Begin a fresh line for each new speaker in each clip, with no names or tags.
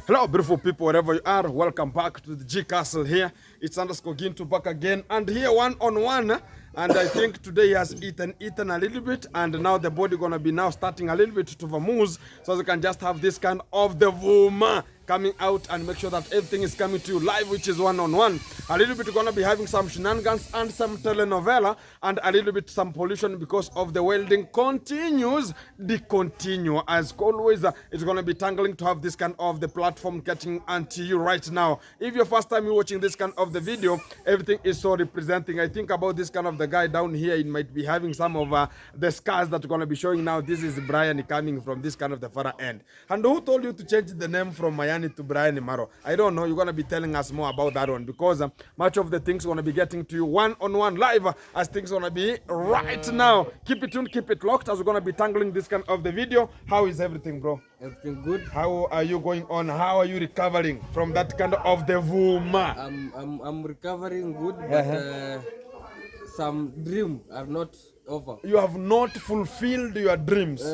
Hello, beautiful people, wherever you are. Welcome back to the G Castle here. It's underscore Ginto back again. And here one-on-one. And I think today he has eaten a little bit. And now the body going to be now starting a little bit to vamoose. So you can just have this kind of the vuma coming out and make sure that everything is coming to you live, which is one-on-one. A little bit going to be having some shenanigans and some telenovela and a little bit some pollution because of the welding continues the continue. As always, it's going to be tangling to have this kind of the platform getting onto you right now. If you're first time you're watching this kind of the video, everything is so representing. I think about this kind of the guy down here, it might be having some of the scars that are going to be showing now. This is Brian coming from this kind of the far end. And who told you to change the name from Miami to Brian Maro? I don't know. You're going to be telling us more about that one because much of the things going to be getting to you one-on-one live as things going to be right now. Keep it tuned, keep it locked as we're going to be tangling this kind of the video. How is everything, bro?
Everything good.
How are you going on? How are you recovering from that kind of the vuma?
I'm recovering good, but some dreams are not over.
You have not fulfilled your dreams.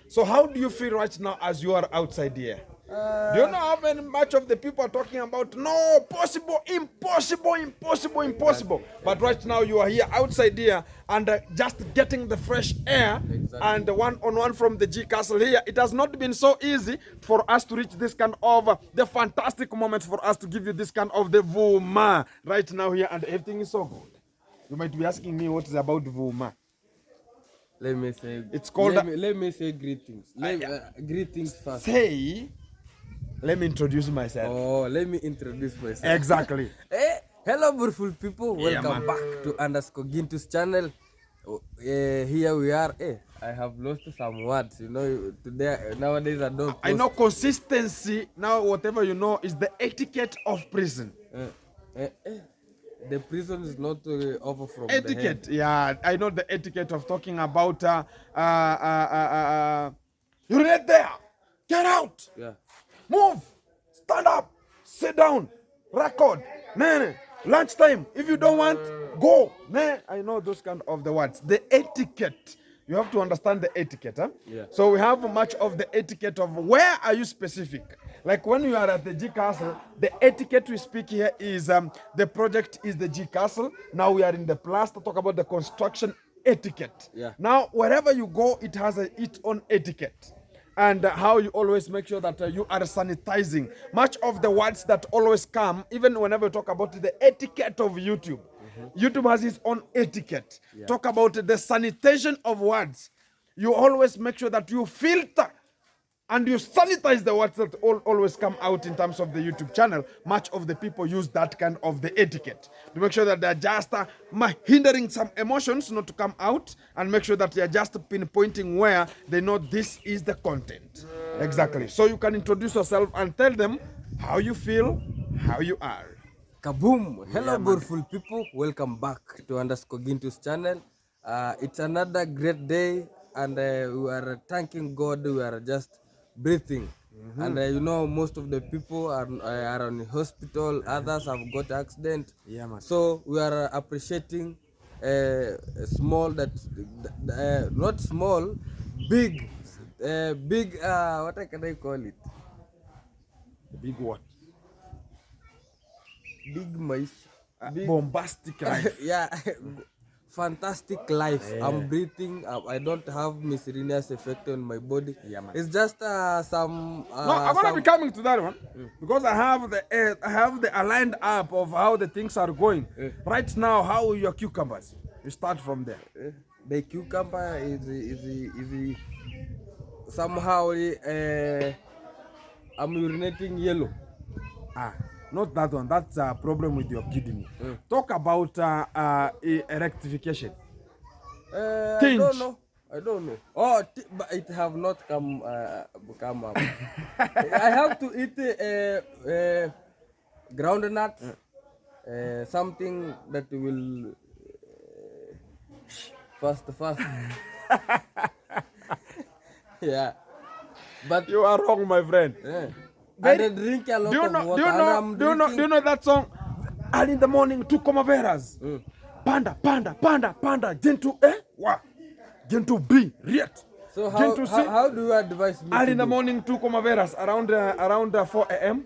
So how do you feel right now as you are outside here? Do you know how many much of the people are talking about no, possible, impossible, impossible, impossible. But right now you are here outside here and just getting the fresh air. Exactly. And one-on-one from the G Castle here. It has not been so easy for us to reach this kind of the fantastic moments for us to give you this kind of the Vuma right now here, and everything is so good. You might be asking me what is about Vuma.
Let me say
it's called.
Let me say greetings. Greetings first.
Say. Let me introduce myself.
Oh, let me introduce myself.
Exactly.
Hey, hello, beautiful people. Welcome back to underscore Ginto's channel. Here we are. Hey, I have lost some words. You know, today nowadays I don't.
I know consistency. Now, whatever you know is the etiquette of prison.
The prison is not over from
etiquette. Yeah, I know the etiquette of talking about. You're right there. Get out.
Yeah.
Move, stand up, sit down, record, nah. Lunchtime, if you don't want, go, nah. I know those kind of the words. The etiquette, you have to understand the etiquette, huh?
Yeah.
So we have much of the etiquette of where are you specific. Like when you are at the G Castle, the etiquette we speak here is the project is the G Castle. Now we are in the plaster, talk about the construction etiquette.
Yeah.
Now wherever you go, it has its own etiquette. And how you always make sure that you are sanitizing. Much of the words that always come, even whenever we talk about the etiquette of YouTube, YouTube has its own etiquette. Yeah. Talk about the sanitation of words. You always make sure that you filter and you sanitize the words that always come out in terms of the YouTube channel. Much of the people use that kind of the etiquette to make sure that they're just hindering some emotions not to come out, and make sure that they're just pinpointing where they know this is the content. Exactly. So you can introduce yourself and tell them how you feel, how you are.
Kaboom! Hello, beautiful people. Welcome back to underscore Ginto's channel. It's another great day, and we are thanking God. We are just breathing, and you know, most of the people are on the hospital. Others have got accident.
Yeah, man.
So we are appreciating small that not small, big, big. What can I call it?
Big what?
Big mice.
Bombastic life.
Yeah. Fantastic life.
Yeah.
I'm breathing. I don't have miscellaneous effect on my body.
Yeah, man.
It's just some.
No, I'm gonna be coming to that one because I have the aligned up of how the things are going right now. How are your cucumbers? You start from there.
The cucumber is somehow I'm urinating yellow.
Not that one. That's a problem with your kidney. Talk about rectification.
I don't know. Oh, but it have not come up. I have to eat groundnut, something that will fast. Yeah, but
you are wrong, my friend.
I drink a lot of water.
Do you know that song? Early in the morning, two comaveras. Panda, Gentu, Gentu B, Riet.
So
Begin to see.
how do you advise me?
Early in the
do?
morning, 2 Veras, around 4 a.m.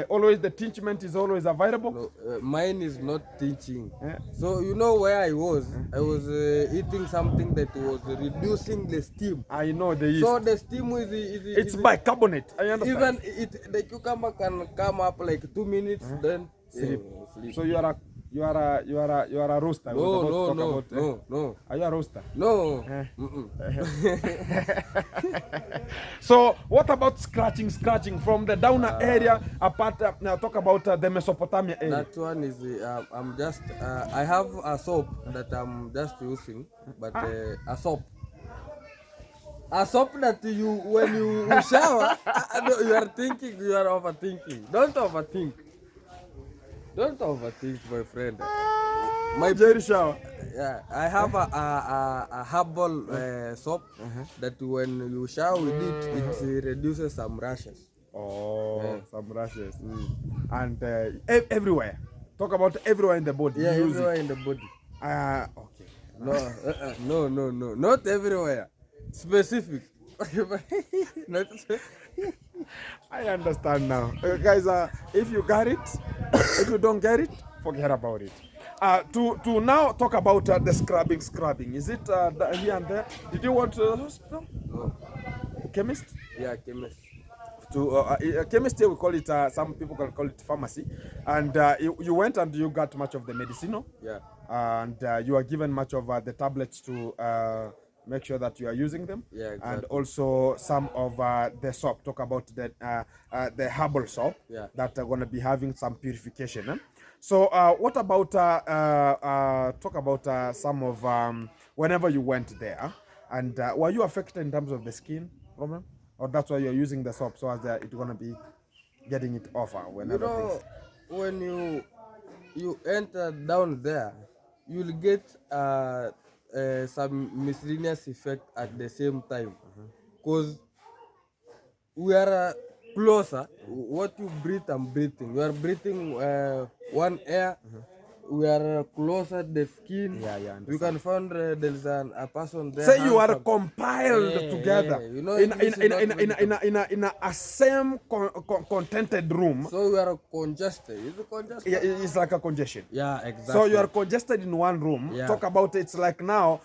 Always the teachment is always available.
No, mine is not teaching.
Eh.
So you know where I was? I was eating something that was reducing the steam.
I know the yeast.
So the steam
It's bicarbonate. I understand.
even the cucumber can come up like 2 minutes, then
Sleep.
sleep.
So you are a roaster. I was about to talk about,
no.
Are you a roaster?
No.
So what about scratching from the downer area apart? Now talk about the Mesopotamia area.
That one is I'm just I have a soap that I'm just using, but a soap that you when you shower no, you are thinking, you are overthinking. Don't overthink, my friend.
My Jerry shower.
Yeah, I have a herbal soap that when you shower with it reduces some rashes.
Oh, some rashes. And everywhere. Talk about everywhere in the body.
Yeah, everywhere in the body.
Okay.
No, not everywhere. Specific. Not
I understand now. Guys, if you got it, if you don't get it, forget about it. To now talk about the scrubbing. Is it here and there? Did you want to hospital?
No.
Chemist?
Yeah, chemist.
Chemist here we call it, some people call it pharmacy. And you went and you got much of the medicinal.
Yeah.
And you are given much of the tablets to make sure that you are using them.
Yeah, exactly.
And also some of the soap. Talk about the herbal soap that are going to be having some purification. So what about talk about some of whenever you went there, and were you affected in terms of the skin problem, or that's why you're using the soap so as it's going to be getting it off whenever?
You know, when you enter down there, you'll get some miscellaneous effect at the same time, because we are closer. What you breathe, I'm breathing. We are breathing one air. We are closer to the skin.
Yeah,
we can find there's a person there.
Say you are compiled together,
you know,
in a same contented room.
So we are congested. Is it congested?
Yeah, it's like a congestion.
Yeah, exactly.
So you are congested in one room.
Yeah.
Talk about it's like now.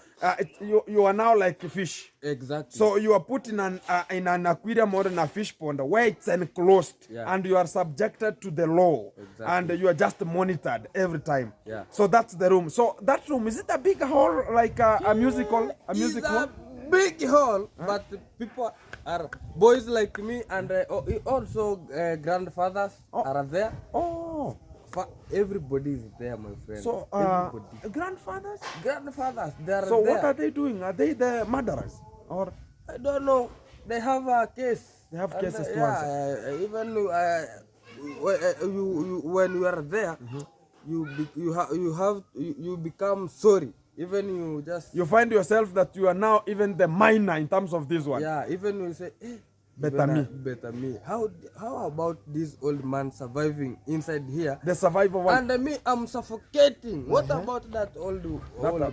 You are now like a fish.
Exactly.
So you are put in an aquarium or in a fish pond where it's enclosed, and you are subjected to the law, and you are just monitored every time.
Yeah.
So that's the room. So that room, is it a big hall like a music hall?
It's a big hall, but people are boys like me, and also grandfathers are there.
Oh.
Everybody is there, my friend.
So
grandfathers, they are
so
there.
what are they doing? Are they the murderers, or
I don't know? They have a case.
they have cases to answer?
Even when you are there, you become sorry. Even you
find yourself that you are now even the minor in terms of this one.
Yeah, even you say,
better
me. How about this old man surviving inside here?
The survivor one.
And me, I'm suffocating. What about that old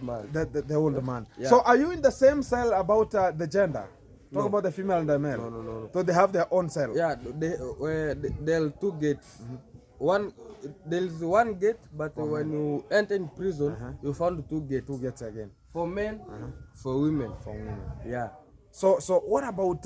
man?
The old man.
Yeah.
So are you in the same cell about the gender? Talk about the female and the male.
No.
So they have their own cell.
Yeah, there are two gates. There is one gate, but when you enter in prison, you found two gates.
Two gates again.
For men, for women. Yeah.
So what about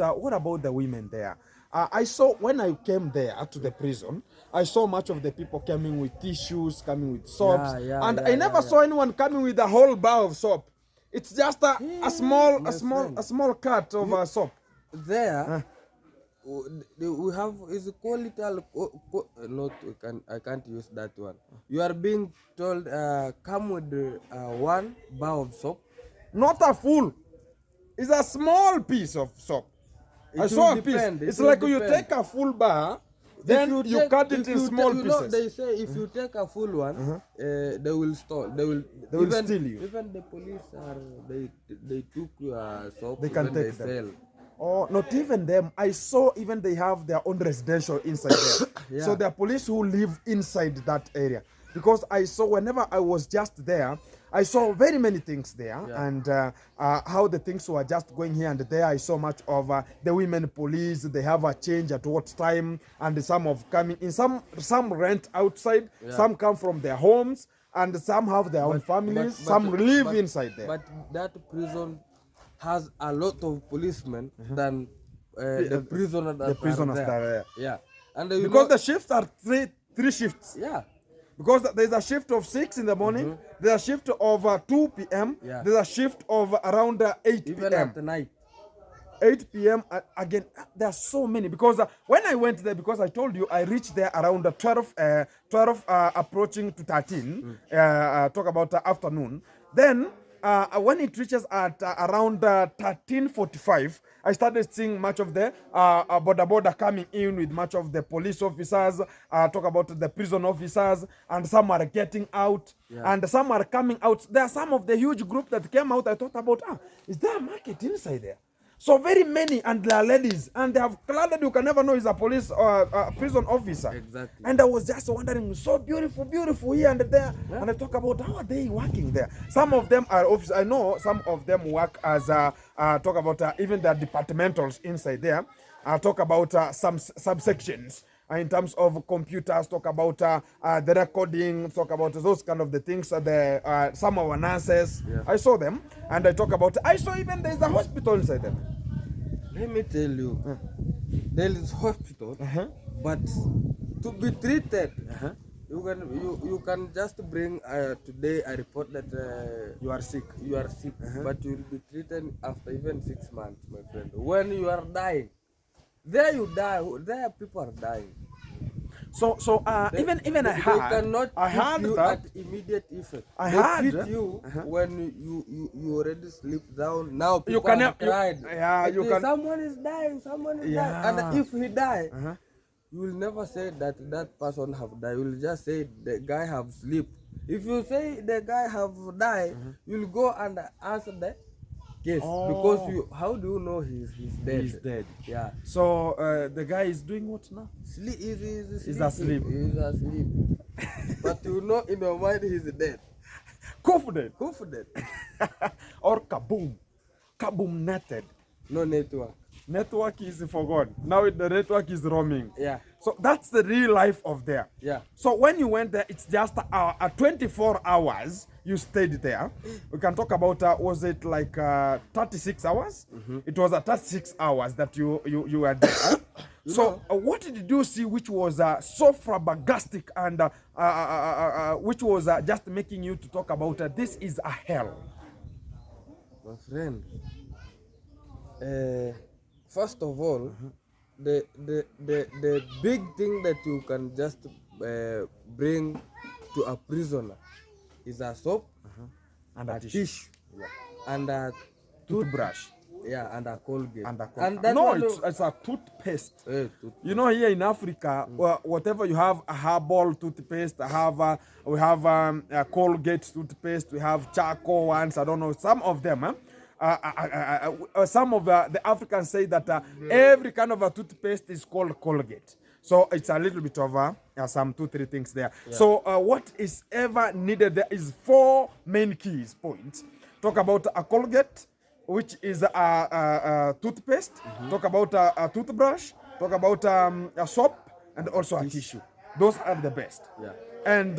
the women there? I saw when I came there to the prison, I saw much of the people coming with tissues, coming with soaps, and I never saw anyone coming with a whole bar of soap. It's just a small cut of soap.
There, we have is called not I can't use that one. You are being told come with one bar of soap.
Not a full. It's a small piece of soap. I saw a piece. It's like you take a full bar, then you cut it in small pieces.
Know, they say if you take a full one, they will steal. They will
steal you.
Even the police they took your soap.
They can take
them. Sell.
Oh, not even them. I saw even they have their own residential inside there.
Yeah.
So there are police who live inside that area. Because I saw whenever I was just there, I saw very many things there,
Yeah.
and how the things were just going here and there. I saw much of the women police. They have a change at what time, and some of coming in. Some rent outside.
Yeah.
Some come from their homes, and some have their own families. Some live inside there.
But that prison has a lot of policemen than the prisoners that
prisoners
are
that are
there.
there.
Yeah, and
Because the shifts are three shifts.
yeah,
Because there's a shift of 6 in the morning, there's a shift of 2 p.m.,
Yeah.
there's a shift of around 8
even
p.m.
at the night.
8 p.m. Again, there are so many. Because when I went there, because I told you, I reached there around 12 approaching to 13, talk about afternoon. Then, when it reaches at around 13:45, I started seeing much of the border coming in with much of the police officers, talk about the prison officers, and some are getting out, and some are coming out. There are some of the huge group that came out. I thought about, is there a market inside there? So very many, and they are ladies, and they have cloud that you can never know is a police or a prison officer.
Exactly.
And I was just wondering, so beautiful, beautiful here and there. Yeah. And I talk about how are they working there. Some of them are officers. I know some of them work as talk about even the departmentals inside there. Talk about some subsections. In terms of computers, talk about the recording, talk about those kind of the things. Some of our nurses, I saw them, and I talk about. I saw even there is a hospital inside them.
Let me tell you, there is hospital, but to be treated, you can just bring today a report that
You are sick.
you are sick, but you will be treated after even 6 months, my friend. When you are dying, there you die. There people are dying.
So even I
They
heard.
cannot
I
treat
heard
you
that.
at immediate effect.
I
They
heard.
treat you when you already sleep down. Now people
You can
have
you-
cried.
yeah,
Like
you
this,
can-
someone is dying. Someone is
Yeah.
dying. And if he die, you will never say that that person have died. You will just say the guy have sleep. If you say the guy have died, you will go and answer the case because you. How do you know he's dead?
He's dead.
Yeah.
So the guy is doing what now?
Sleep.
He's asleep.
He's asleep. But you know in your mind he's dead.
Confident.
Confident.
Or kaboom. Kaboom netted.
No network.
Network is forgotten. Now the network is roaming.
Yeah.
So that's the real life of there.
Yeah.
So when you went there, it's just 24 hours you stayed there. We can talk about, was it like 36 hours? It was 36 hours that you were there. So what did you see which was so flabbergastic and which was just making you to talk about this is a hell?
My friend. First of all, the big thing that you can just bring to a prisoner is a soap
And
a tissue and a
toothbrush.
yeah, and a Colgate.
And
that
no,
one
it's a toothpaste.
tooth-
You know, here in Africa, whatever you have, a herbal toothpaste, we have a Colgate toothpaste, we have charcoal ones. I don't know, some of them. Some of the Africans say that every kind of a toothpaste is called Colgate. So it's a little bit of some 2-3 things there. Yeah. So what is ever needed there is 4 main keys points. Talk about a Colgate, which is a toothpaste. Talk about a toothbrush. Talk about a soap and also a tissue. Those are the best.
Yeah.
And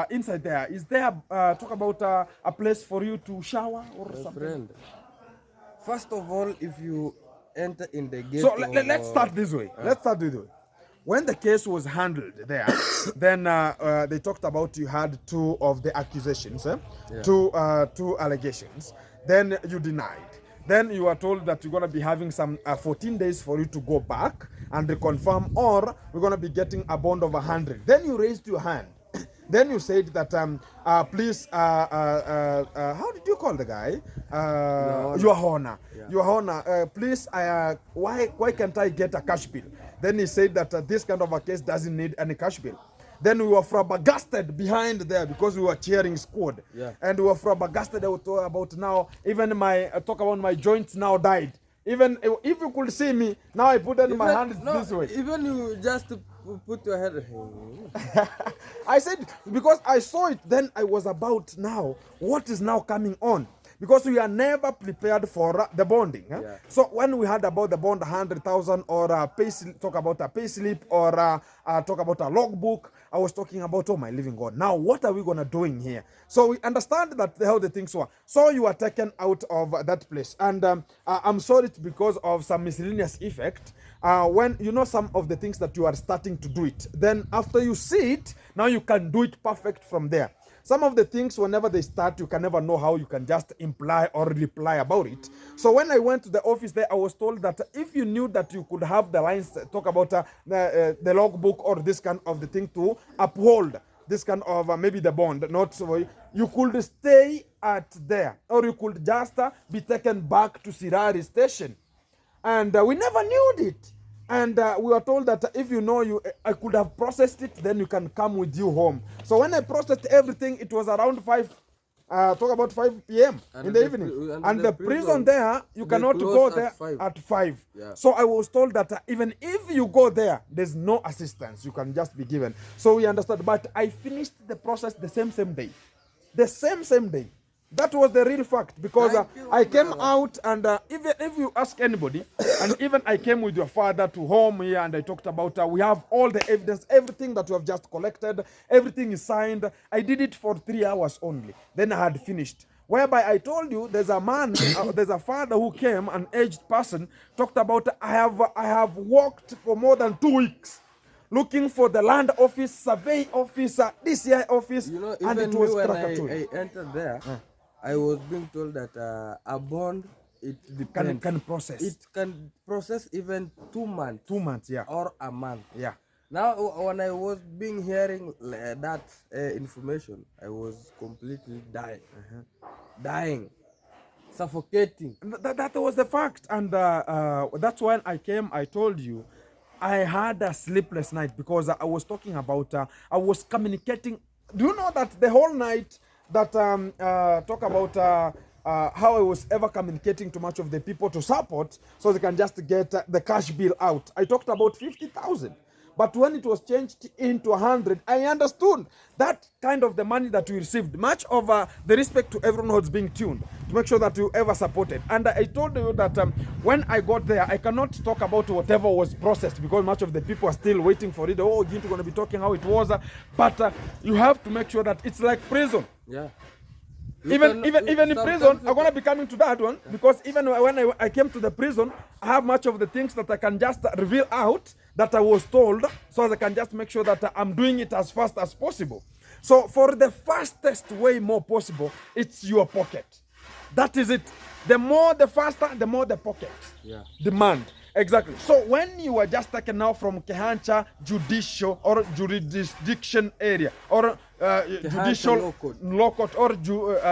inside there, is there talk about a place for you to shower or
My
something?
friend. First of all, if you enter in the gate.
So let's start this way. Let's start this way. When the case was handled there, then they talked about you had 2 of the accusations, two allegations. Then you denied. Then you are told that you're going to be having some 14 days for you to go back and reconfirm, or we're going to be getting a bond of 100. Then you raised your hand. Then you said that please, how did you call the guy? Your Honor. Yeah. Your Honor, please, why can't I get a cash bill? Then he said that this kind of a case doesn't need any cash bill. Then we were flabbergasted behind there because we were cheering squad. Yeah. And we were flabbergasted about now, even talk about my joints now died. Even if you could see me, now I put in my hand this way.
Even you just put your head.
I said, because I saw it, then I was about now, what is now coming on? Because we are never prepared for the bonding. Huh?
Yeah.
So when we had about the bond 100,000 or talk about a pay slip or talk about a logbook, I was talking about, oh my living God, now what are we going to doing here? So we understand that how the things were. So you are taken out of that place. And I'm sorry it's because of some miscellaneous effect. When you know some of the things that you are starting to do it, then after you see it, now you can do it perfect from there. Some of the things, whenever they start, you can never know how you can just imply or reply about it. So when I went to the office there, I was told that if you knew that you could have the lines talk about the logbook or this kind of the thing to uphold this kind of maybe the bond, not so you could stay at there, or you could just be taken back to Sirari station. And we never knew it. And we were told that if you know I could have processed it, then you can come with you home. So when I processed everything, it was around 5, talk about 5 p.m. in the evening. And the prison there, you cannot go there at 5.
Yeah.
So I was told that even if you go there, there's no assistance. You can just be given. So we understood. But I finished the process the same day. The same day. That was the real fact, because I came out, and even if you ask anybody, and even I came with your father to home here, and I talked about we have all the evidence, everything that you have just collected, everything is signed. I did it for 3 hours only. Then I had finished. Whereby I told you there's a man, there's a father who came, an aged person, talked about I have worked for more than 2 weeks. Looking for the land office, survey office, DCI office,
You know,
and
even
it was
when
Krakatoa.
I entered there, I was being told that a bond, it depends.
Can process.
It can process even 2 months.
2 months, yeah.
Or a month.
Yeah.
Now, when I was being hearing that information, I was completely dying, suffocating.
That was the fact. And that's when I came, I told you, I had a sleepless night, because I was talking about, I was communicating. Do you know that the whole night that talk about how I was ever communicating to much of the people to support so they can just get the cash bill out. I talked about 50,000. But when it was changed into 100, I understood that kind of the money that we received, much of the respect to everyone who's being tuned, to make sure that you ever supported. And I told you that when I got there, I cannot talk about whatever was processed, because much of the people are still waiting for it. Oh, you're going to be talking how it was. But you have to make sure that it's like prison.
Yeah.
Even in prison, I'm going to be coming to that one, because even when I came to the prison, I have much of the things that I can just reveal out that I was told, so I can just make sure that I'm doing it as fast as possible. So for the fastest way more possible, it's your pocket. That is it. The more the faster, the more the pocket demand. Exactly. So when you are just taken now from Kehancha judicial or jurisdiction area, or judicial law court or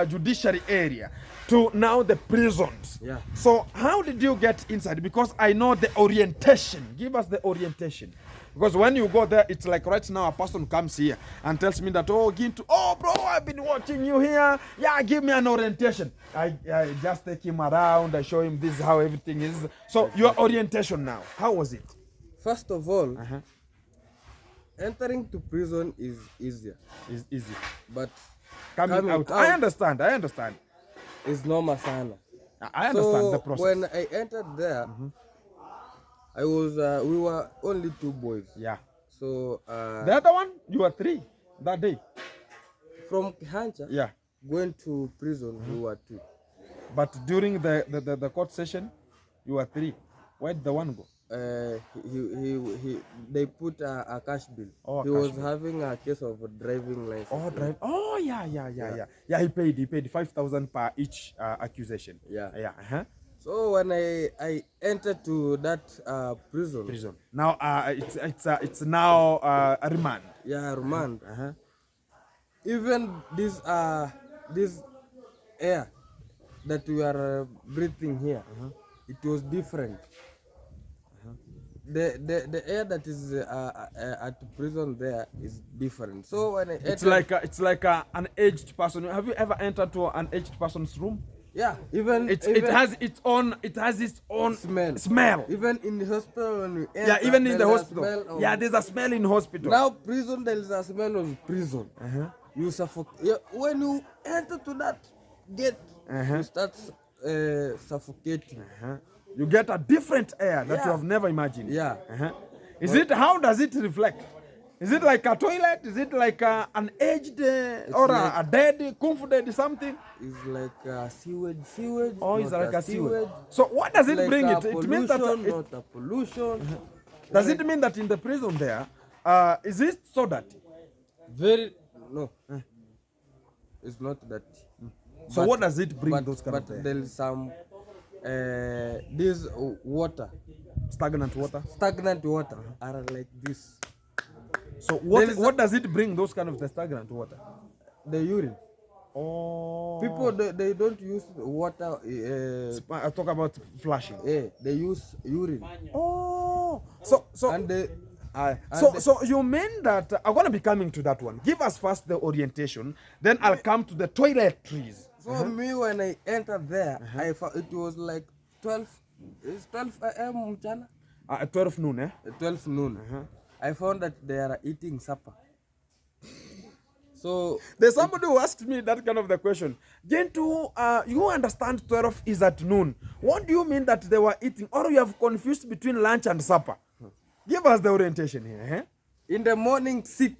judiciary area, to now the prisons.
Yeah.
So how did you get inside? Because I know the orientation. Give us the orientation. Because when you go there, it's like right now a person comes here and tells me that, oh, Gintu, oh, bro, I've been watching you here. Yeah, give me an orientation. I just take him around. I show him this is how everything is. So your orientation now, how was it?
First of all, entering to prison is easier.
It's easy.
But
coming out, I understand.
It's normal sana.
I understand the process.
When I entered there, I was we were only 2 boys.
Yeah.
So
the other one, you were 3 that day.
From Kehancha, going to prison, we were 2.
But during the court session, you were 3. Where did the one go?
They put a cash bill.
Oh,
he was having a case of a driving license.
Oh, drive. Oh, yeah. Yeah, he paid 5,000 per each accusation.
Yeah. So when I entered to that prison.
Now it's now a remand.
Yeah, remand. Even this air that we are breathing here, it was different. The air that is at prison there is different. So when I entered,
it's like an aged person. Have you ever entered to an aged person's room?
Yeah, even
it has its own smell.
Even in the hospital when you enter,
Yeah, even in the
there's a
hospital.
smell of-
Yeah, there's a smell in hospital.
Now prison, there is a smell of prison. You suffocate. Yeah, when you enter to that gate, you start suffocating.
You get a different air that you
Yeah.
have never imagined.
Yeah.
How does it reflect? Is it like a toilet? Is it like an aged or
like-
a dead, comforted something?
It's like sewage.
Oh, it's
not
like a sewage. So what does it
Like
bring?
a
It means that
pollution, not a pollution.
does it mean that in the prison there, is it so dirty?
Very no. It's not that.
So what does it bring?
But,
Those kind
but
of there?
there is some this water,
Stagnant water.
stagnant water are like this.
So
There is
what does it bring? Those kind of the stagnant water.
The urine.
Oh.
People they don't use water.
I talk about flushing.
They use urine.
Oh. So
And they,
so you mean that I'm gonna be coming to that one. Give us first the orientation, then I'll come to the toiletries.
for me when I entered there, I found it was like 12. It's 12 a.m. mchana.
At 12 noon, eh?
12 noon. I found that they are eating supper. So
There's somebody who asked me that kind of the question. Gentu, you understand 12 is at noon. What do you mean that they were eating? Or you have confused between lunch and supper? Give us the orientation here.
in the morning 6,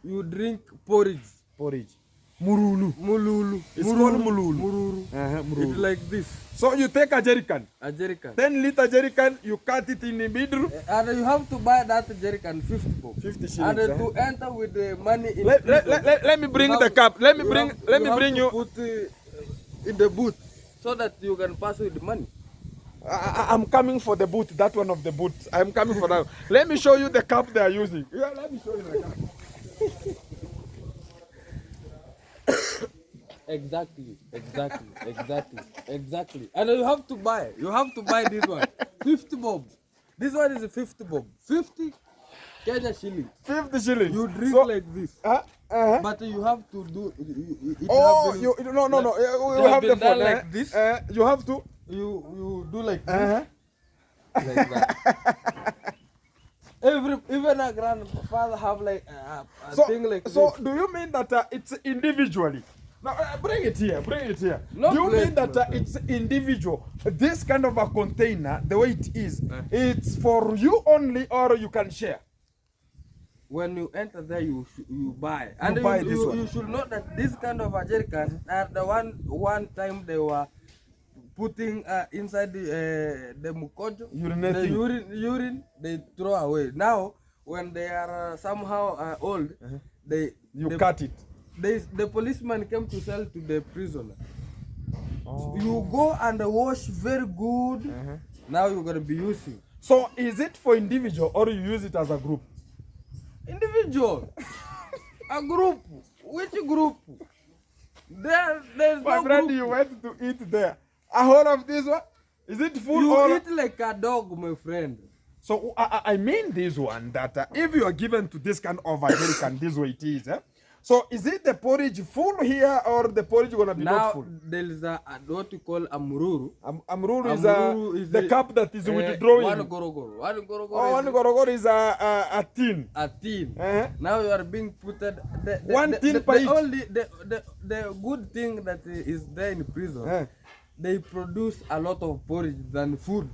you drink porridge.
Porridge. Murulu.
Mululu.
It's called mululu.
Mururu.
Murulu.
It's like this.
So you take a jerrycan.
A jerrycan.
10-liter jerrycan, you cut it in the middle.
And you have to buy that jerrycan 50 bob.
50 shillings.
And
eh?
to enter with the money in
Let me bring the cup. Let me bring you.
Put in the booth so that you can pass with the money.
I'm coming for the boot, that one of the boot. I'm coming for that. Let me show you the cup they are using. Yeah, let me show you the cup.
Exactly. And you have to buy. You have to buy this one. 50 bob. This one is a 50 bob. 50 Kenya shillings.
50 shillings.
You drink
So,
like this. But you have to do.
no. You have the phone.
like this.
You have to.
You do like this. Like that. Even a grandfather have like a thing like this.
So do you mean that it's individually? Now bring it here.
No
do you
plate,
mean that
no
it's individual? This kind of a container, the way it is, it's for you only, or you can share?
When you enter there, you buy. And
buy this one.
You should know that this kind of a jerrycan are the one time they were putting inside the mukojo,
Urinating.
the urine they throw away. Now when they are somehow old,
You cut it.
the policeman came to sell to the prisoner. You go and wash very good. Now you're gonna be using.
So is it for individual or you use it as a group?
Individual. A group. Which group? There's
My
no
friend,
group.
you went to eat there. A whole of this one? Is it full
You
or?
eat like a dog, my friend.
So I mean this one that if you are given to this kind of American, this way it is. So is it the porridge full here or the porridge gonna be not
Now
full?
there is what you call a mururu.
Amruru
Amruru
is
is
the cup that is withdrawing.
One gorogoro. One gorogoro.
Oh, one gorogoro is a tin.
a tin.
Now
You are being put the
One tin per each.
only the good thing that is there in prison. They produce a lot of porridge than food.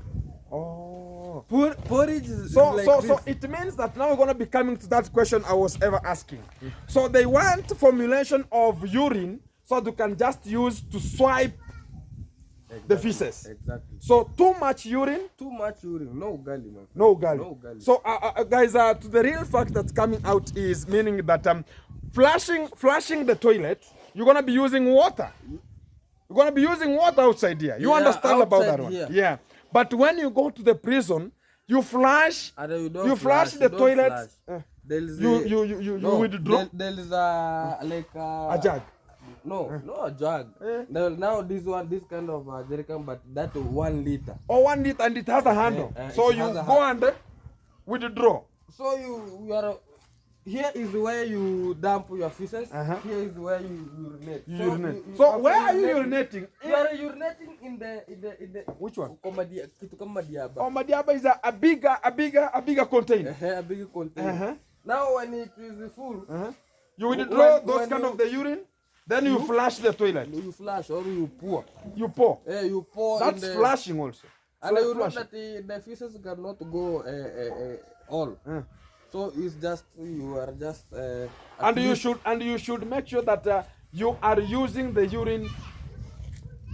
Oh.
Porridge is
So
like
so
this.
it means that now we're gonna be coming to that question I was ever asking. So they want formulation of urine so you can just use to swipe the feces.
Exactly.
So too much urine,
Too much urine. No gully, my friend.
no gully.
No gully.
So guys, to the real fact that's coming out is meaning that flushing the toilet, you're gonna be using water. You're gonna be using water outside here. You
Yeah,
understand about that
outside
one?
here.
Yeah. But when you go to the prison, you flush.
And you don't
You flush the
you don't
toilet.
flush. There is
You
no,
withdraw
there is a like
a jug.
No, no a jug. Now this kind of jerrycan, but that 1 liter.
Or 1 liter and it has a handle. So
it
you
has a
go and withdraw.
So you are here is where you dump your feces. Here is where you urinate.
You urinate. So where are you urinating?
You are urinating in the
Which one?
Kitu kama madiaba.
Oh, madiaba is a bigger container.
A bigger container. Now when it is full,
you withdraw those kind of the urine, then you flush the toilet.
You flush or you pour.
You pour.
You pour.
That's flushing also.
And you know that the feces cannot go all. So it's just you are just.
And you should make sure that you are using the urine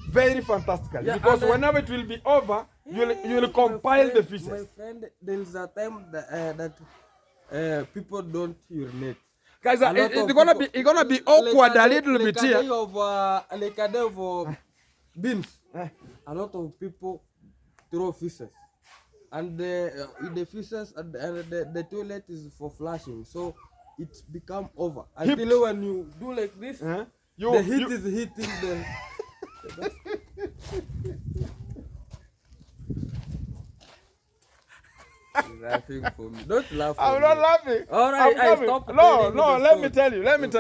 very fantastically, because whenever it will be over, you will compile the feces.
My friend, there is a time that people don't urinate.
Guys, it's gonna be awkward a little bit here.
Like a day of beans. A lot of people throw feces, and the feces and the toilet is for flushing, so it's become over until when you do like this, the heat is hitting the. Laughing for me. Don't laugh.
I'm not laughing.
All right, I stop.
No, let me tell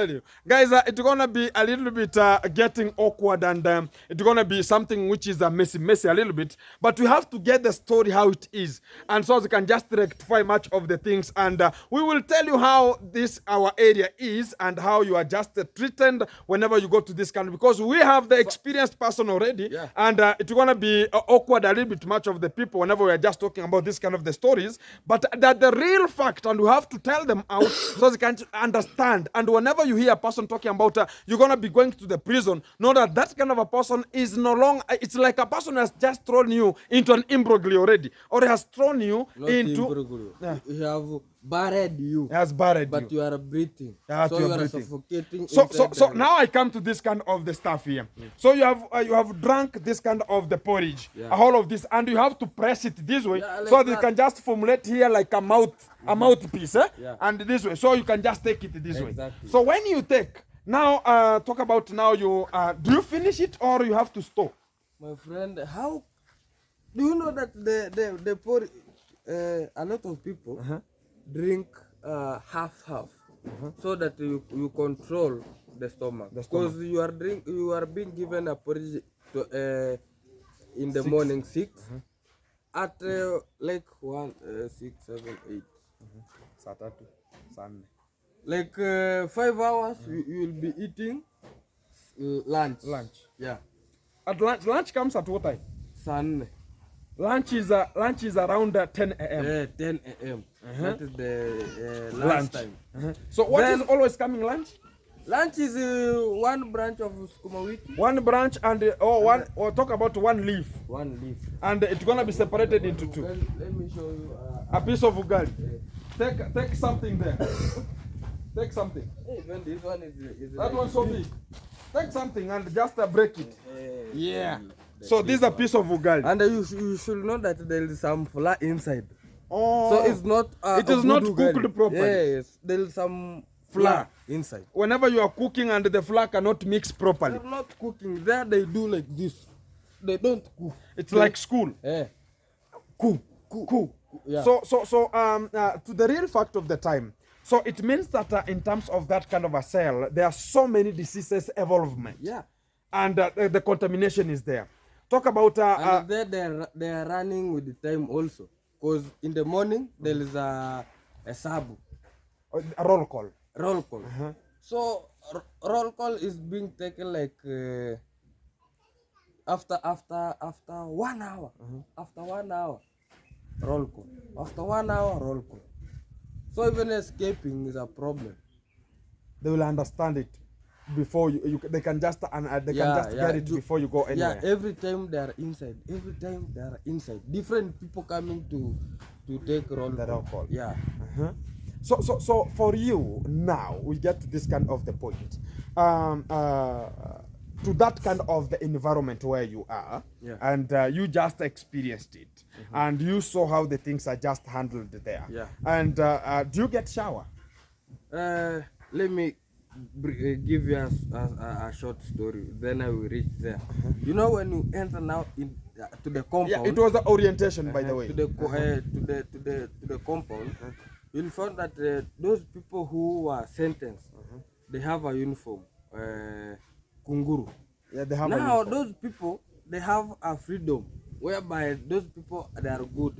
you, guys. It's gonna be a little bit getting awkward, and it's gonna be something which is messy a little bit. But we have to get the story how it is, and so we can just rectify much of the things, and we will tell you how this our area is and how you are just treated whenever you go to this country, because we have the experienced person already, and it's gonna be awkward a little bit much of the people whenever we are just talking about this kind of the stories. But that the real fact, and we have to tell them out so they can understand. And whenever you hear a person talking about you're gonna be going to the prison, know that that kind of a person is no longer. It's like a person has just thrown you into an imbroglio already, or has thrown you into.
You have buried you.
Has buried
but
you.
But you are breathing.
So
you are suffocating.
So now I come to this kind of the stuff here. So you have drunk this kind of the porridge, all of this, and you have to press it this way, like so they can just formulate here like a mouthpiece, and this way, so you can just take it this way. So when you take now, talk about now you do you finish it or you have to store?
My friend, how do you know that the porridge? A lot of people drink half, so that you control the stomach. Because you are being given a porridge in the morning 6 at like 1 6 7 8 like 5 hours you will be eating lunch. Yeah.
At lunch comes at what time?
Sun.
Lunch is around 10 a.m.
10 a.m. That is the lunch time.
So what is always coming lunch?
Lunch is one branch of sukuma wiki.
One branch and or talk about one leaf.
One leaf.
And it's gonna be separated into two.
Let me show you
a piece of ugali. Take something there. Take something.
Even this one is
that one's so big. Take something and just break it. Yeah. So this is a piece of ugali.
And you should know that there is some flour inside.
Oh.
So it's not.
It is not cooked properly.
Yes, there is some flour inside.
Whenever you are cooking and the flour cannot mix properly.
They're not cooking. There they do like this. They don't cook.
It's like school.
Yeah.
Cook.
Yeah.
So to the real fact of the time. So it means that in terms of that kind of a cell, there are so many diseases evolvement.
Yeah.
And the contamination is there. Talk about
and there they are running with the time also, because in the morning there is a sabu,
a roll call.
So roll call is being taken like after 1 hour. After 1 hour roll call. After 1 hour roll call. So even escaping is a problem.
They will understand it before they can just get it before you go anywhere.
Yeah, every time they are inside. Different people coming to take roll call. Yeah.
So for you now, we get to this kind of the point. To that kind of the environment where you are, and you just experienced it, and you saw how the things are just handled there.
Yeah.
And do you get shower?
Let me give you a short story. Then I will reach there. You know, when you enter now to the compound.
Yeah, it was the orientation, by the way.
To the compound, you'll find that those people who were sentenced, they have a uniform, kunguru.
Yeah, they have
Now
a
those people, they have a freedom whereby those people, they are good.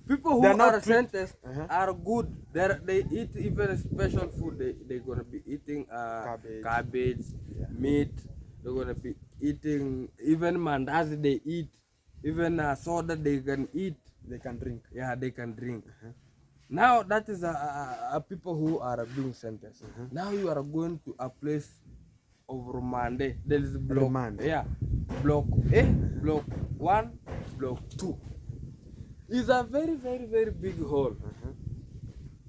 People who
They're not
are sentenced
Uh-huh.
are good. They eat even special food. They're gonna be eating cabbage, meat. They're gonna be eating even mandazi. They eat even soda. They can eat.
They can drink.
Yeah, they can drink. Now that is people who are being sentenced. Now you are going to a place of remand. There is block.
Remand.
Yeah, block A, block 1, block 2. It's a very, very, very big hall.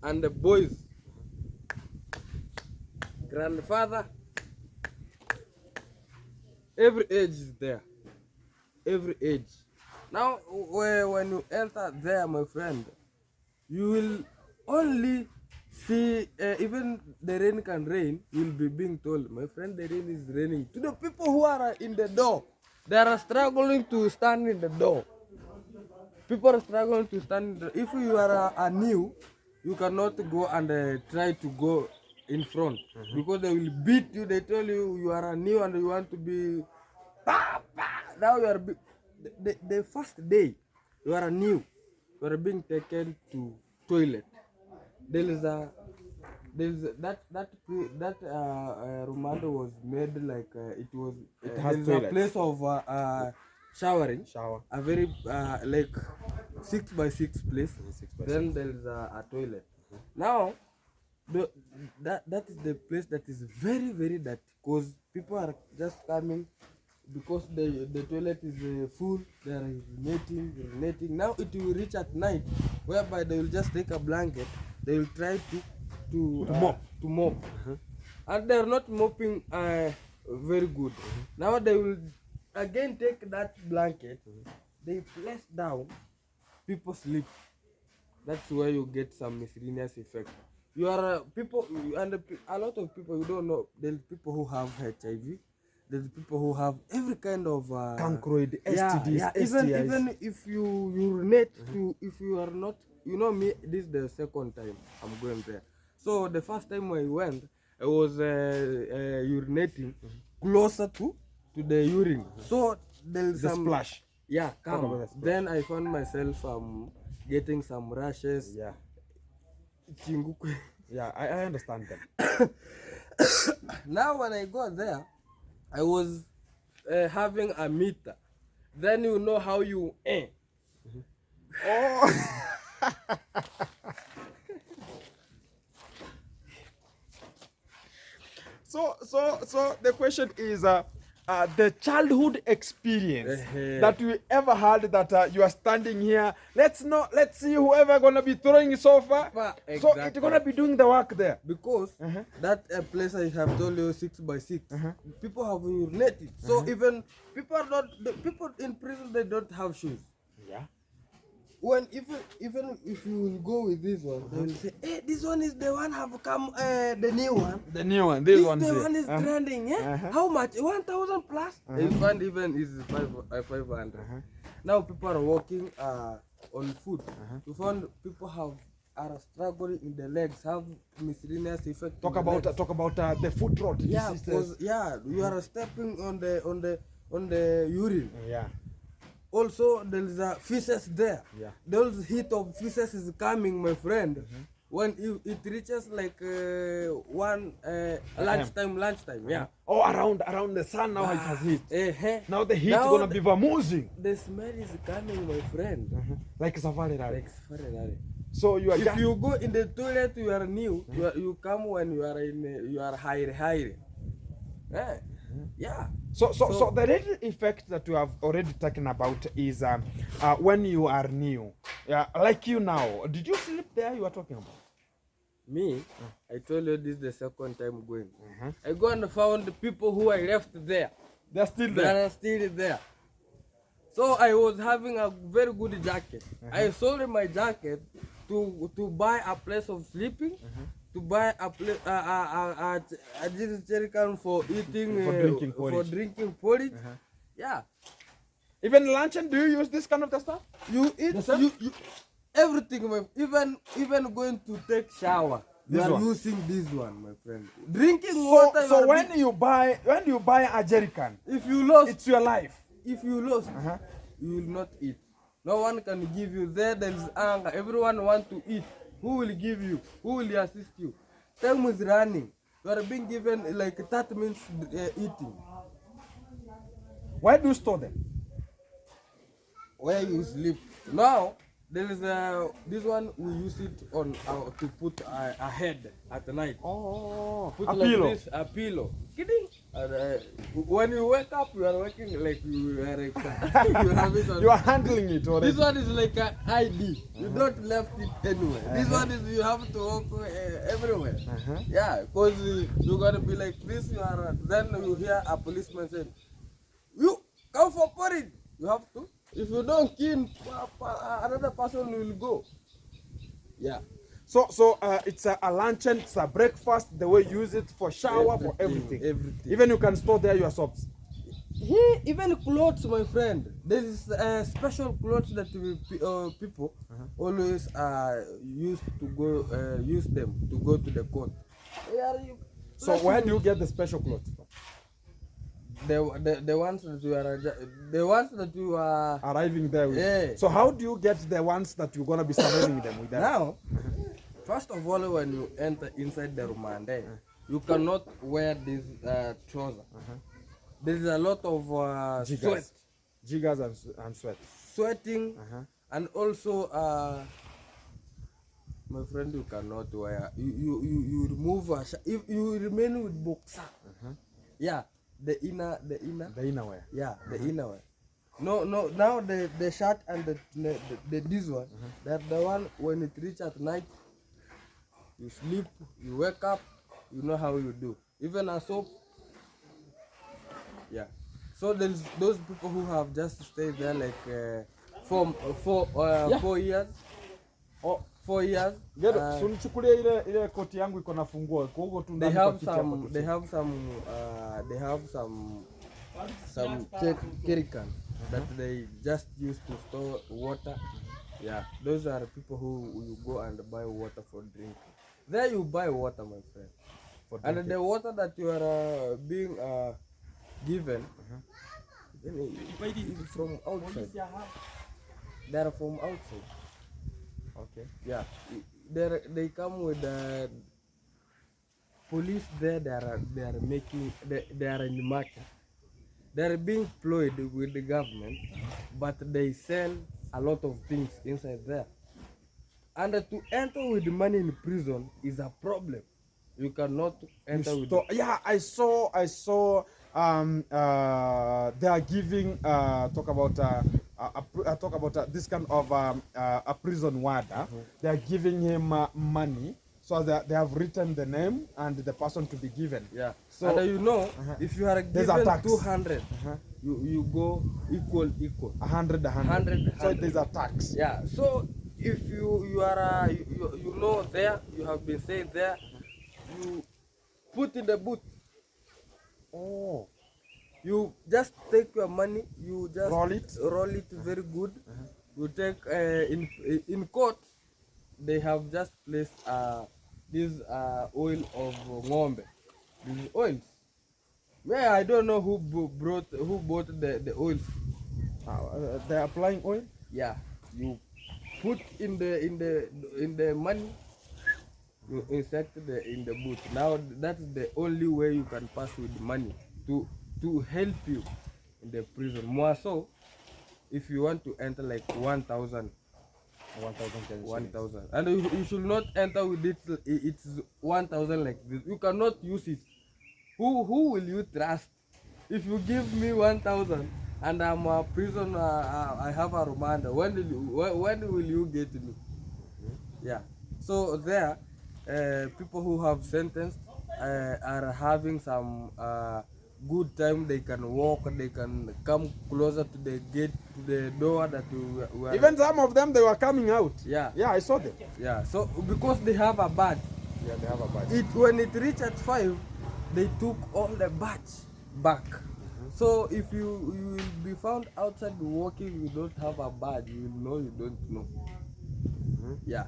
And the boys, grandfather, every age is there. Every age. Now, when you enter there, my friend, you will only see, even the rain can rain, you'll be being told, my friend, the rain is raining. To the people who are in the door, they are struggling to stand in the door. People are struggling to stand. If you are a new, you cannot go and try to go in front because they will beat you. They tell you you are a new and you want to be. Now you are the first day you are a new. You are being taken to toilet. There is that remand was made like it was.
has
There is a
toilets.
place of showering.
Shower.
A very like 6x6 place.
6x6.
Then there is a toilet. Now that is the place that is very, very dirty because people are just coming because the toilet is full. They are urinating. Now it will reach at night whereby they will just take a blanket. They will try to mop. And they are not mopping very good. Now they will again take that blanket. They place down. People sleep. That's where you get some miscellaneous effect. You are people, and a lot of people you don't know. There's people who have HIV. There's people who have every kind of
Cancroid, STDs,
yeah.
STIs.
Even if you urinate to, if you are not, you know me. This is the second time I'm going there. So the first time I went, I was urinating closer to the urine. So there's
The
some
splash.
yeah,
Talk about
come.
the splash.
Then I found myself getting some rashes.
Yeah.
Chinguku.
Yeah, I understand them.
Now when I got there, I was having a meter. Then you know how you
Oh. So the question is the childhood experience that you ever had that you are standing here. Let's see whoever gonna be throwing so far.
Exactly.
So it's gonna be doing the work there.
Because that place I have told you 6x6, people have urinated. So even people are not the people in prison, they don't have shoes.
Yeah.
When even if you will go with this one, they will say, hey, this one is the one have come the new one.
The new one. This
One
one
is trending, yeah. How much? 1,000 plus. You find even is 500. Now people are walking on foot. You find people are struggling in the legs, have miscellaneous effect.
Talk about the foot rot.
Yeah, because you are stepping on the urine.
Yeah.
Also, there is a feces there.
Yeah.
Those heat of feces is coming, my friend. When it reaches like lunchtime, yeah.
Oh, around the sun now it has heat. Now the heat
Now
gonna be vamoosing.
The smell is coming, my friend.
Like safari rally.
Like safari rally.
So you are
If
just
you go in the toilet, you are new. You come when you are high. Yeah.
So the little effect that you have already taken about is when you are new. Yeah, like you now. Did you sleep there you are talking about?
Me, I told you this is the second time going. I go and found the people who I left there.
They're still
They
there.
are still there. So I was having a very good jacket. I sold my jacket to buy a place of sleeping to buy a jerry can for eating
For drinking porridge.
porridge. Yeah,
Even luncheon, do you use this kind of stuff?
you eat you everything, even going to take shower. You
This
are
one?
using this one, my friend. Drinking water.
So when you buy a jerry can,
if you lost,
it's your life.
if you lost, you will not eat. No one can give you. There is anger. Everyone want to eat. Who will give you? Who will assist you? Time is running. You are being given like 30 minutes eating.
Why do you store them?
Where you sleep. Now there is this one we use it on to put a head at night.
Oh,
Put
a
like
pillow.
this, a pillow. Kidding. And, when you wake up, you are working like you are you have it on.
You are handling it already.
This one is like an ID. You don't left it anywhere. This one is you have to walk everywhere. Yeah, because you gotta be like this. You are then you hear a policeman say, "You come for porridge." You have to. If you don't kill, another person will go. Yeah.
So it's a luncheon, it's a breakfast. The way you use it for shower, for everything.
Everything.
Even you can store there your soaps.
Here, even clothes, my friend. There is special clothes that people always use to go use them to go to the court.
So where do you get the special clothes from?
The ones that you are
Arriving there with.
Yeah.
So how do you get the ones that you're gonna be surrounding them with that?
now. First of all, when you enter inside the Remand, you cannot wear this trouser. There is a lot of sweat,
Jiggers and sweat.
sweating, and also my friend, you cannot wear. You remove if you remain with boxer. Yeah, the inner.
The inner wear.
Yeah, the inner wear. No. Now the shirt and the this one. That the one when it reach at night. You sleep, you wake up, you know how you do. Even a soap. Yeah. So there's those people who have just stayed there like 4 years.
Oh,
4 years.
Gedo, sunichukulia ile koti yangu iko na funguo. Kwa hivyo tu
They
ndani kwa
have
kiti hapa
some.
tu.
They have some jerrycan that they just use to store water. Yeah, those are people who you go and buy water for drinking. There you buy water, my friend. And the water that you are being given, is from outside. They are from outside.
Okay.
Yeah, they come with the police there. They are making. They are in the market. They are being employed with the government, but they sell a lot of things inside there. And to enter with money in prison is a problem. You cannot enter with.
Yeah, I saw. They are giving talk about this kind of a prison warder. They are giving him money, so they have written the name and the person to be given.
Yeah.
So
and you know, if you are
there's a
given
tax.
200, you go equal.
100.
100.
So there's a tax.
Yeah. So if you are you know there, you have been saying there, you put in the boot.
Oh.
You just take your money, you just
Roll it
very good. You take in court, they have just placed this oil of ng'ombe. These oils. Yeah, I don't know who bought the oils.
They're applying oil.
Yeah, you put in the money. You insert in the boot. Now that's the only way you can pass with money to help you in the prison. More so, if you want to enter like 1,000, 1,000, and you should not enter with it. It's 1,000 like this. You cannot use it. Who will you trust? If you give me 1,000 and I'm a prisoner, I have a remand. When will you get me? Yeah. So there, people who have sentenced are having some good time. They can walk, they can come closer to the gate, to the door that we are.
Even some of them, they were coming out.
Yeah.
Yeah, I saw them.
Yeah. So because they have a badge,
Yeah, they have a badge.
When it reached at 5, they took all the badge back. So if you will be found outside walking, you don't have a badge, you will know you don't know. Yeah.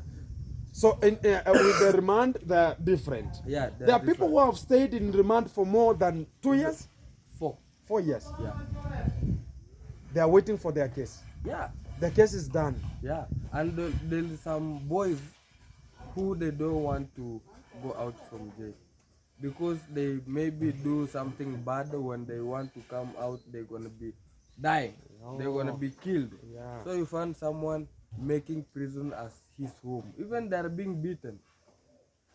So with the remand, they're different.
Yeah,
There are people who have stayed in remand for more than 2 years,
4.
4 years.
Yeah.
They are waiting for their case.
Yeah.
The case is done.
Yeah. And there is some boys who they don't want to go out from jail because they maybe do something bad. When they want to come out, they're gonna be dying. They're gonna be killed.
Yeah.
So you find someone making prison as his home. Even they're being beaten.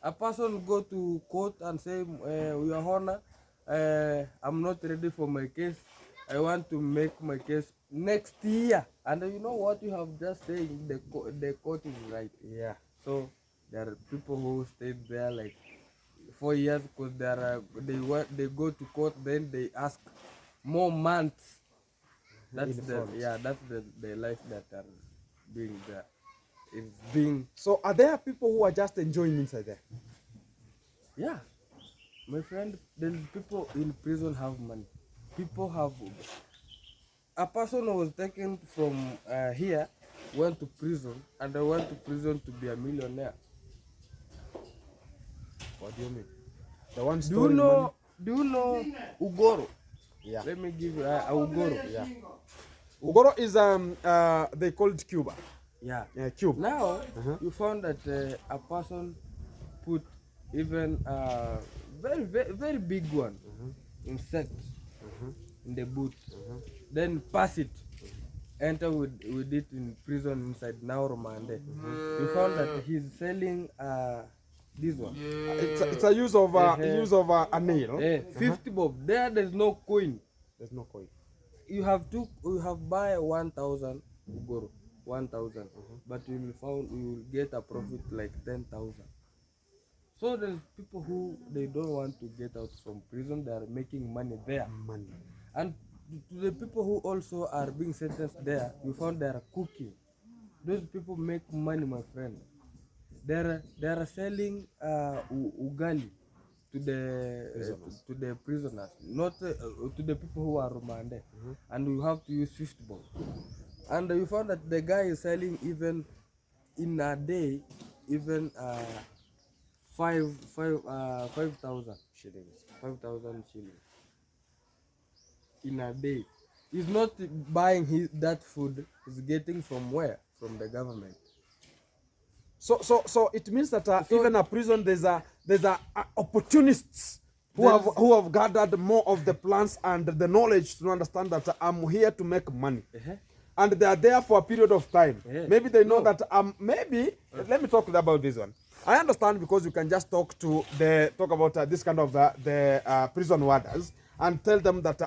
A person go to court and say, Your Honor, I'm not ready for my case. I want to make my case next year. And you know what you have just said, the court is right.
Yeah.
So there are people who stayed there like 4 years because they go to court, then they ask more months. That's the life that are being there. It's being.
So are there people who are just enjoying inside there?
Yeah, my friend, there is people in prison have money. People have. A person was taken from here, went to prison, and I went to prison to be a millionaire.
What do you mean? The one
Do you know Ugoro?
Yeah.
Let me give you Ugoro.
Yeah. Ugoro is they call it Cuba.
Yeah.
Cube.
Now you found that a person put even very big one insect in the boot, then pass it, enter with it in prison inside now Remand. You found that he's selling this one.
It's a use of a nail.
50 bob. There's no coin.
There's no coin.
You have buy 1,000 Ugoro. 1,000, but you will get a profit like 10,000. So there's people who they don't want to get out from prison. They are making money there. And to the people who also are being sentenced there, you found they are cooking. Those people make money, my friend. They are selling ugali to the prisoners, not to the people who are remanded. And you have to use 50 bob. And you found that the guy is selling even in a day, even 5,000 shillings. 5,000 shillings in a day. He's not buying that food. He's getting from where? From the government.
So it means that even a prison there's opportunists who have gathered more of the plans and the knowledge to understand that I'm here to make money. And they are there for a period of time. Maybe they know that let me talk about this one. I understand because you can just talk about this kind of the prison warders and tell them that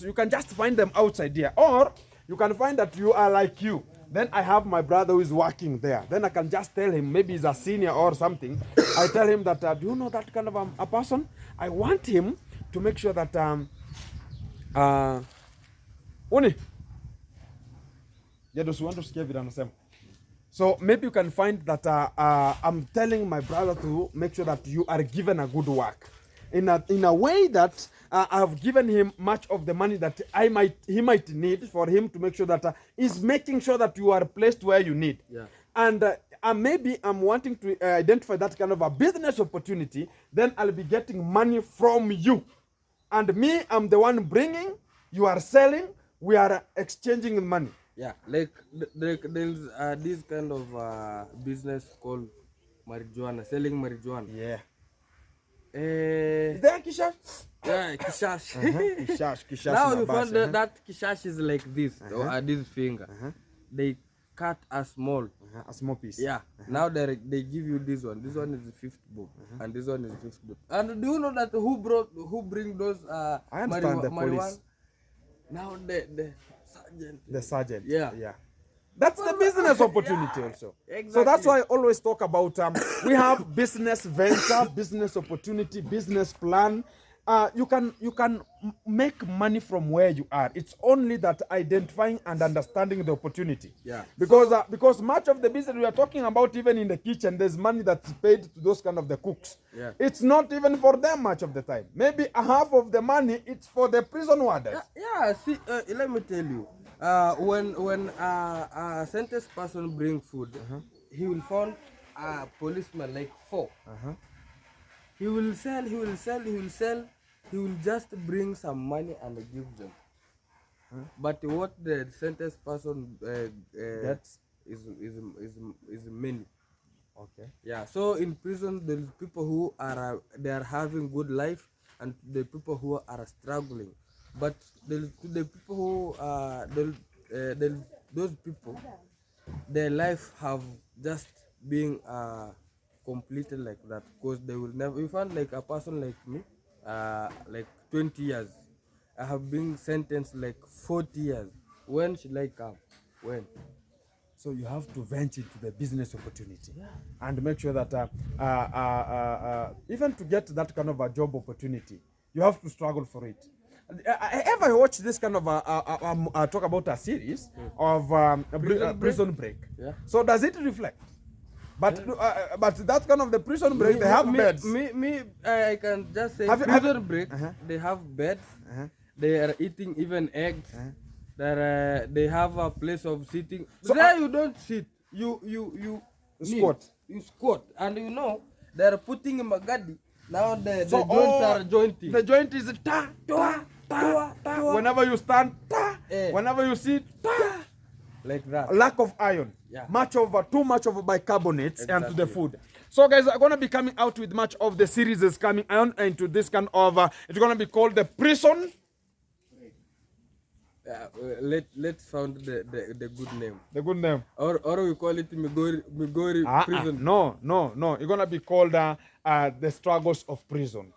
you can just find them outside here, or you can find that you are like you. Then I have my brother who is working there. Then I can just tell him, maybe he's a senior or something. I tell him that, do you know that kind of a person? I want him to make sure that so maybe you can find that I'm telling my brother to make sure that you are given a good work in a way that I've given him much of the money that he might need for him to make sure that he's making sure that you are placed where you need. And maybe I'm wanting to identify that kind of a business opportunity. Then I'll be getting money from you, and me, I'm the one bringing. You are selling. We are exchanging money.
Yeah, like there's this kind of business called marijuana, selling marijuana.
Yeah.
There
kishash?
Yeah, kishash.
Kishash.
Now you find that kishash is like this, or this finger. They cut a small
piece.
Yeah. Now they give you this one. This one is the 50 bob, and this one is 50 bob. And do you know that who bring those
I understand the police.
Now the sergeant.
The sergeant.
Yeah.
That's the business opportunity also.
Exactly.
So that's why I always talk about we have business venture, business opportunity, business plan, you can make money from where you are. It's only that identifying and understanding the opportunity.
Yeah.
Because much of the business we are talking about, even in the kitchen, there's money that's paid to those kind of the cooks.
Yeah.
It's not even for them much of the time. Maybe a half of the money it's for the prison warders.
Yeah. See, let me tell you. When a sentenced person bring food, he will find a policeman like 4. He will sell, he will sell, he will sell. He will just bring some money and give them. But what the sentenced person gets is many.
Okay.
Yeah. So in prison, there is people who are they are having good life, and the people who are struggling. But the people who those people, their life have just being completed like that, because they will never. You find like a person like me, like 20 years. I have been sentenced like 40 years. When should I come? When?
So you have to venture into the business opportunity, and make sure that even to get that kind of a job opportunity, you have to struggle for it. I ever watched this kind of talk about a series of prison break.
Yeah.
So does it reflect? But that kind of the prison break, they have beds.
I can just say prison break. They have beds. They are eating even eggs. They have a place of sitting. So there you don't sit. You
squat.
You squat, and you know they are putting in magadi. Now the joints are jointing.
The joint is ta ta ta ta. Whenever you stand, ta. Whenever you sit, ta.
Like that.
Lack of iron.
Yeah.
Too much of bicarbonates and to the food. So guys, I'm gonna be coming out with much of the series is coming on into this kind of it's gonna be called the prison.
Let's found the good name.
The good name.
Or we call it Migori prison.
No. It's gonna be called the struggles of prison.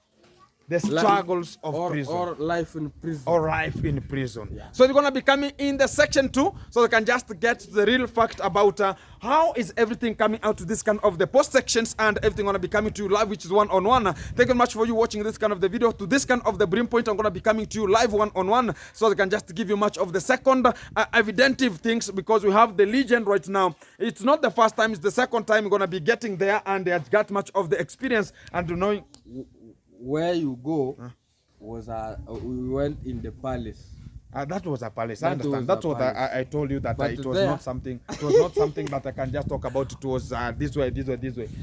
The struggles of prison.
Or life in prison.
Or life in prison.
Yeah.
So they're going to be coming in the section 2, so they can just get the real fact about how is everything coming out to this kind of the post sections, and everything going to be coming to you live, which is one-on-one. Thank you very much for you watching this kind of the video. To this kind of the brim point, I'm going to be coming to you live one-on-one, so they can just give you much of the second evidentive things, because we have the legend right now. It's not the first time, it's the second time we're going to be getting there, and they have got much of the experience and knowing.
Where you go was we went in the palace.
That was a palace. I understand. That's what I told you, that it was not something. It was not something that I can just talk about. It was this way.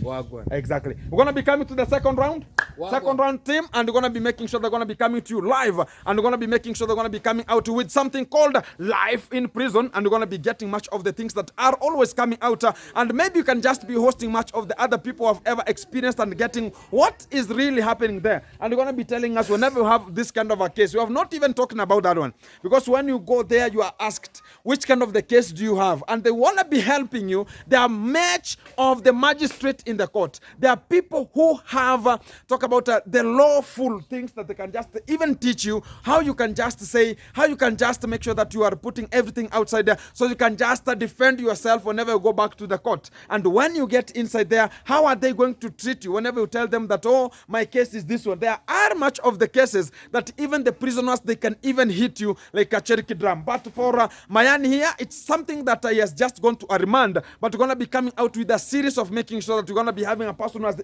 Wagwan.
Exactly. We're gonna be coming to the second round.
Wagwan.
Second round team, and we're gonna be making sure they're gonna be coming to you live, and we're gonna be making sure they're gonna be coming out with something called life in prison, and we're gonna be getting much of the things that are always coming out, and maybe you can just be hosting much of the other people who have ever experienced and getting what is really happening there, and we're gonna be telling us whenever we have this kind of a case. We have not even talking about that one. Because when you go there, you are asked, which kind of the case do you have? And they want to be helping you. They are much of the magistrate in the court. There are people who have, talk about the lawful things that they can just even teach you, how you can just say, how you can just make sure that you are putting everything outside there, so you can just defend yourself whenever you go back to the court. And when you get inside there, how are they going to treat you whenever you tell them that, oh, my case is this one? There are much of the cases that even the prisoners, they can even hit you like a Cherokee drum. But for Mayani here, it's something that he has just gone to a remand, but we're going to be coming out with a series of making sure that we're going to be having a person who has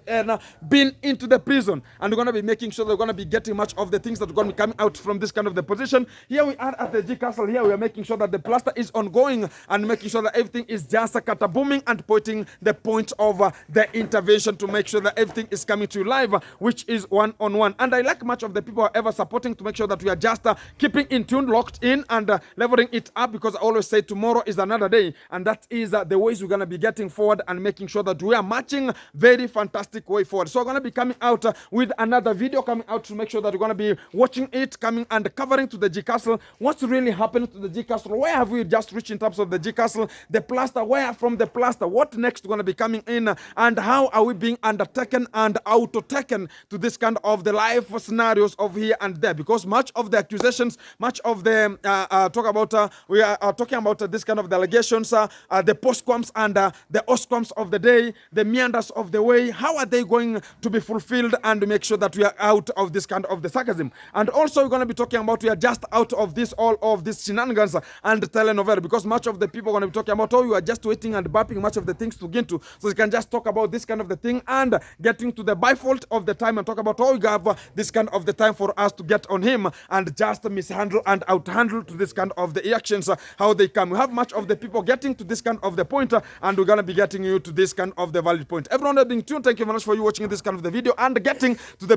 been into the prison, and we're going to be making sure that we're going to be getting much of the things that are going to be coming out from this kind of the position. Here we are at the G Castle. Here we are making sure that the plaster is ongoing and making sure that everything is just booming and pointing the point of the intervention to make sure that everything is coming to you live, which is one-on-one. And I like much of the people who are ever supporting to make sure that we are just keeping in tune, locked in, and leveling it up, because I always say tomorrow is another day, and that is the ways we're going to be getting forward and making sure that we are matching very fantastic way forward. So I'm going to be coming out with another video coming out to make sure that we're going to be watching it, coming and covering to the G Castle, what's really happening to the G Castle, where have we just reached in terms of the G Castle, the plaster, where from the plaster, what next going to be coming in, and how are we being undertaken and auto-taken to this kind of the life scenarios of here and there, because much of the accusations, much of the we are talking about this kind of the allegations, the postquams and the osquams of the day, the meanders of the way, how are they going to be fulfilled and make sure that we are out of this kind of the sarcasm. And also we're going to be talking about we are just out of this, all of this shenanigans and telenovela, because much of the people are going to be talking about, oh, you are just waiting and bumping much of the things to get into, so you can just talk about this kind of the thing and getting to the byfault of the time and talk about, oh, you have this kind of the time for us to get on him and just mishandle and outhandle to this kind of the actions, how they come. We have much of the people getting to this kind of the point, and we're going to be getting you to this kind of the valid point. Everyone that being tuned, thank you very much for you watching this kind of the video and getting to the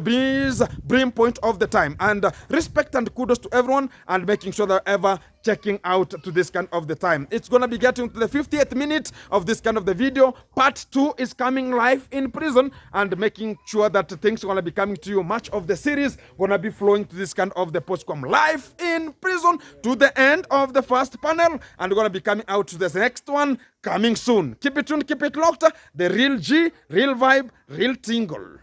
brim point of the time. And respect and kudos to everyone and making sure that ever checking out to this kind of the time. It's gonna be getting to the 50th minute of this kind of the video. Part 2 is coming live in prison and making sure that things are gonna be coming to you. Much of the series gonna be flowing to this kind of the postcom live in prison to the end of the first panel, and we're gonna be coming out to this next one coming soon. Keep it tuned, keep it locked. The real G, real vibe, real tingle.